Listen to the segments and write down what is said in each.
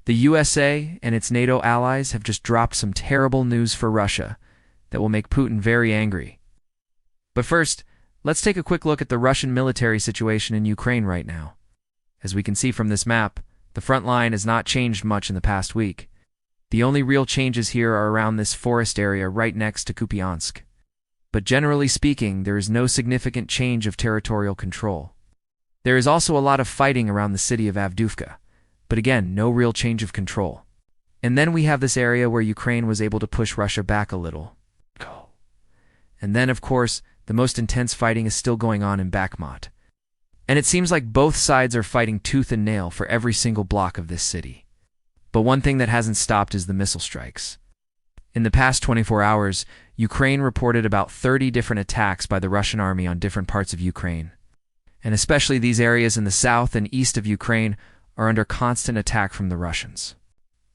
The USA and its NATO allies have just dropped some terrible news for Russia that will make Putin very angry. But first, let's take a quick look at the Russian military situation in Ukraine right now. As we can see from this map, the front line has not changed much in the past week. The only real changes here are around this forest area right next to Kupiansk. But generally speaking, there is no significant change of territorial control. There is also a lot of fighting around the city of Avdiivka, but again, no real change of control. And then we have this area where Ukraine was able to push Russia back a little. And then, of course, the most intense fighting is still going on in Bakhmut. And it seems like both sides are fighting tooth and nail for every single block of this city. But one thing that hasn't stopped is the missile strikes. In the past 24 hours, Ukraine reported about 30 different attacks by the Russian army on different parts of Ukraine. And especially these areas in the south and east of Ukraine are under constant attack from the Russians.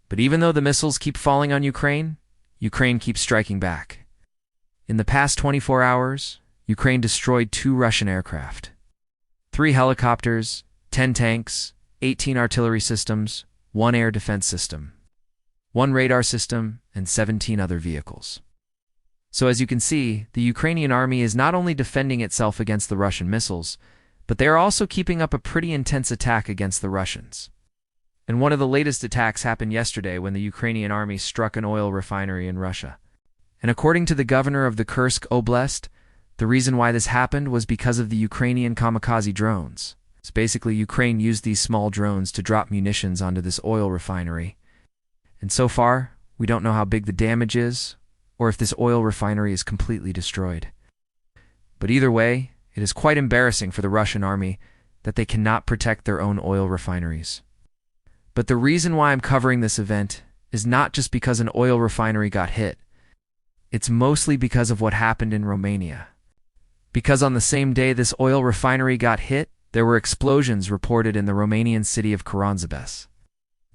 But even though the missiles keep falling on Ukraine, Ukraine keeps striking back. In the past 24 hours, Ukraine destroyed 2 Russian aircraft, 3 helicopters, 10 tanks, 18 artillery systems, 1 air defense system, 1 radar system, and 17 other vehicles. So as you can see, the Ukrainian army is not only defending itself against the Russian missiles, but they are also keeping up a pretty intense attack against the Russians. And one of the latest attacks happened yesterday when the Ukrainian army struck an oil refinery in Russia. And according to the governor of the Kursk Oblast, the reason why this happened was because of the Ukrainian kamikaze drones. So basically, Ukraine used these small drones to drop munitions onto this oil refinery. And so far, we don't know how big the damage is, or if this oil refinery is completely destroyed. But either way, it is quite embarrassing for the Russian army that they cannot protect their own oil refineries. But the reason why I'm covering this event is not just because an oil refinery got hit. It's mostly because of what happened in Romania. Because on the same day this oil refinery got hit, there were explosions reported in the Romanian city of Caranzabes.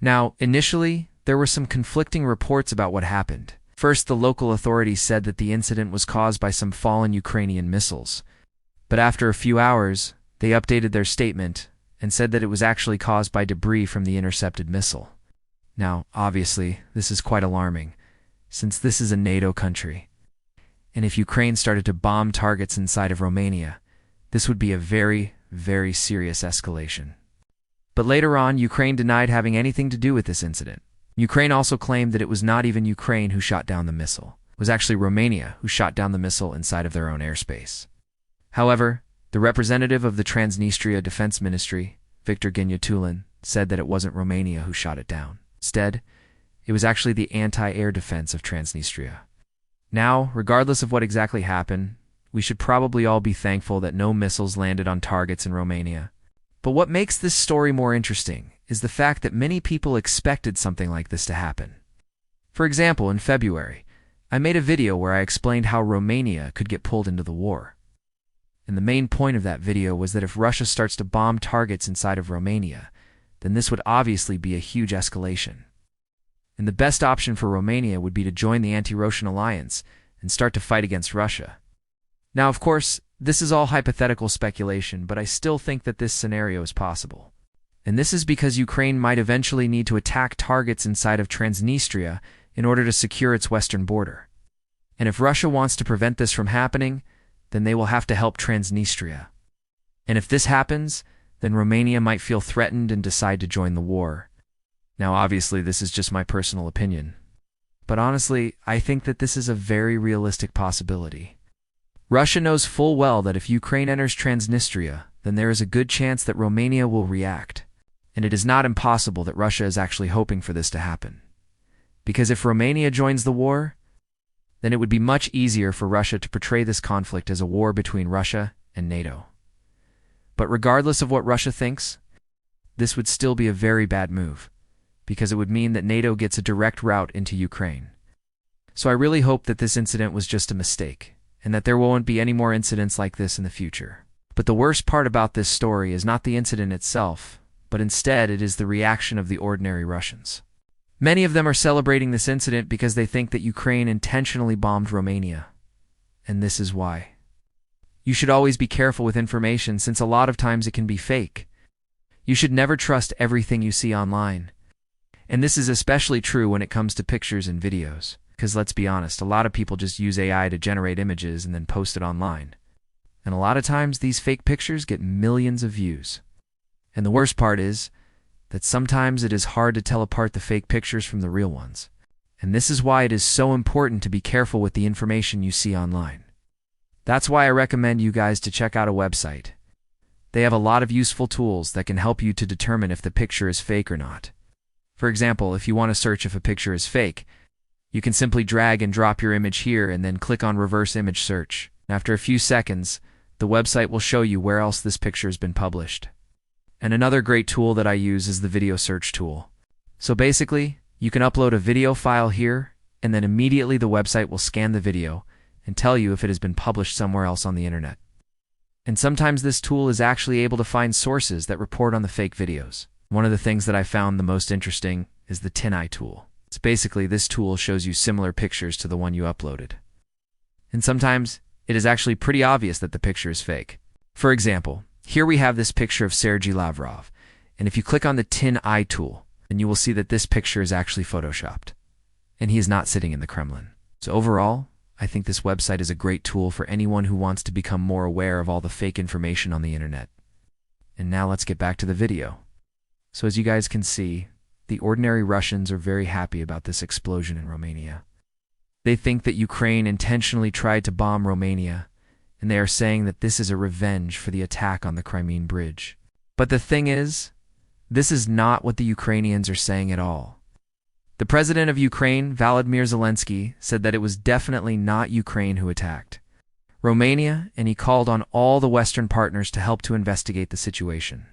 Now, initially, there were some conflicting reports about what happened. First, the local authorities said that the incident was caused by some fallen Ukrainian missiles. But after a few hours, they updated their statement and said that it was actually caused by debris from the intercepted missile. Now, obviously, this is quite alarming, since this is a NATO country. And if Ukraine started to bomb targets inside of Romania, this would be a very, very serious escalation. But later on, Ukraine denied having anything to do with this incident. Ukraine also claimed that it was not even Ukraine who shot down the missile. It was actually Romania who shot down the missile inside of their own airspace. However, the representative of the Transnistria Defense Ministry, Victor Ghinyatulin, said that it wasn't Romania who shot it down. Instead, it was actually the anti-air defense of Transnistria. Now, regardless of what exactly happened, we should probably all be thankful that no missiles landed on targets in Romania. But what makes this story more interesting is the fact that many people expected something like this to happen. For example, in February, I made a video where I explained how Romania could get pulled into the war. And the main point of that video was that if Russia starts to bomb targets inside of Romania, then this would obviously be a huge escalation. And the best option for Romania would be to join the anti-Russian alliance and start to fight against Russia. Now, of course, this is all hypothetical speculation, but I still think that this scenario is possible. And this is because Ukraine might eventually need to attack targets inside of Transnistria in order to secure its western border. And if Russia wants to prevent this from happening, then they will have to help Transnistria. And if this happens, then Romania might feel threatened and decide to join the war. Now, obviously, this is just my personal opinion. But honestly, I think that this is a very realistic possibility. Russia knows full well that if Ukraine enters Transnistria, then there is a good chance that Romania will react. And it is not impossible that Russia is actually hoping for this to happen. Because if Romania joins the war, then it would be much easier for Russia to portray this conflict as a war between Russia and NATO. But regardless of what Russia thinks, this would still be a very bad move, because it would mean that NATO gets a direct route into Ukraine. So I really hope that this incident was just a mistake, and that there won't be any more incidents like this in the future. But the worst part about this story is not the incident itself, but instead it is the reaction of the ordinary Russians. Many of them are celebrating this incident because they think that Ukraine intentionally bombed Romania. And this is why. You should always be careful with information, since a lot of times it can be fake. You should never trust everything you see online. And this is especially true when it comes to pictures and videos. Because let's be honest, a lot of people just use AI to generate images and then post it online. And a lot of times these fake pictures get millions of views. And the worst part is that sometimes it is hard to tell apart the fake pictures from the real ones. And this is why it is so important to be careful with the information you see online. That's why I recommend you guys to check out a website. They have a lot of useful tools that can help you to determine if the picture is fake or not. For example, if you want to search if a picture is fake, you can simply drag and drop your image here and then click on reverse image search. After a few seconds, the website will show you where else this picture has been published. And another great tool that I use is the video search tool. So basically, you can upload a video file here, and then immediately the website will scan the video and tell you if it has been published somewhere else on the internet. And sometimes this tool is actually able to find sources that report on the fake videos. One of the things that I found the most interesting is the TinEye tool. It's basically this tool shows you similar pictures to the one you uploaded. And sometimes it is actually pretty obvious that the picture is fake. For example, here we have this picture of Sergei Lavrov, and if you click on the TinEye tool, then you will see that this picture is actually photoshopped, and he is not sitting in the Kremlin. So overall, I think this website is a great tool for anyone who wants to become more aware of all the fake information on the internet. And now let's get back to the video. So as you guys can see, the ordinary Russians are very happy about this explosion in Romania. They think that Ukraine intentionally tried to bomb Romania, and they are saying that this is a revenge for the attack on the Crimean Bridge. But the thing is, this is not what the Ukrainians are saying at all. The president of Ukraine, Volodymyr Zelensky, said that it was definitely not Ukraine who attacked Romania, and he called on all the Western partners to help to investigate the situation.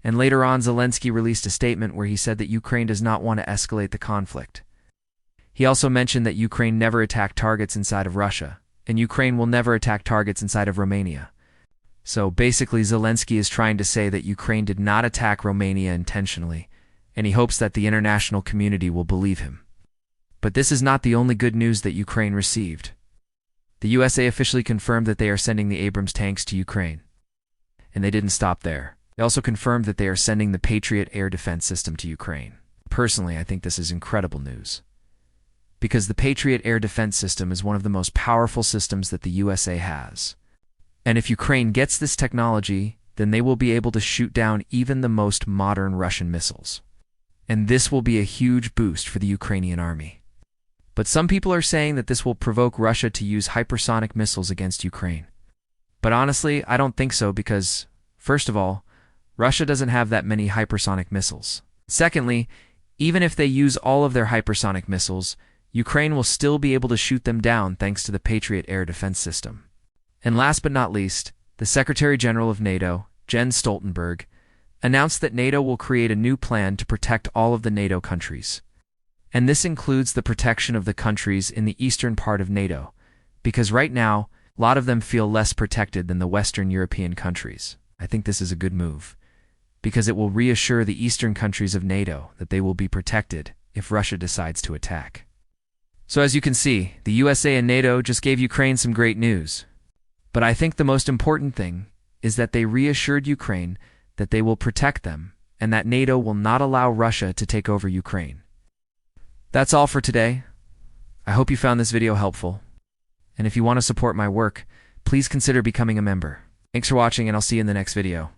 And later on, Zelensky released a statement where he said that Ukraine does not want to escalate the conflict. He also mentioned that Ukraine never attacked targets inside of Russia, and Ukraine will never attack targets inside of Romania. So basically, Zelensky is trying to say that Ukraine did not attack Romania intentionally, and he hopes that the international community will believe him. But this is not the only good news that Ukraine received. The USA officially confirmed that they are sending the Abrams tanks to Ukraine. And they didn't stop there. They also confirmed that they are sending the Patriot air defense system to Ukraine. Personally, I think this is incredible news, because the Patriot air defense system is one of the most powerful systems that the USA has. And if Ukraine gets this technology, then they will be able to shoot down even the most modern Russian missiles. And this will be a huge boost for the Ukrainian army. But some people are saying that this will provoke Russia to use hypersonic missiles against Ukraine. But honestly, I don't think so because, first of all, Russia doesn't have that many hypersonic missiles. Secondly, even if they use all of their hypersonic missiles, Ukraine will still be able to shoot them down thanks to the Patriot air defense system. And last but not least, the Secretary General of NATO, Jens Stoltenberg, announced that NATO will create a new plan to protect all of the NATO countries. And this includes the protection of the countries in the eastern part of NATO, because right now, a lot of them feel less protected than the Western European countries. I think this is a good move, because it will reassure the eastern countries of NATO that they will be protected if Russia decides to attack. So as you can see, the USA and NATO just gave Ukraine some great news. But I think the most important thing is that they reassured Ukraine that they will protect them and that NATO will not allow Russia to take over Ukraine. That's all for today. I hope you found this video helpful. And if you want to support my work, please consider becoming a member. Thanks for watching, and I'll see you in the next video.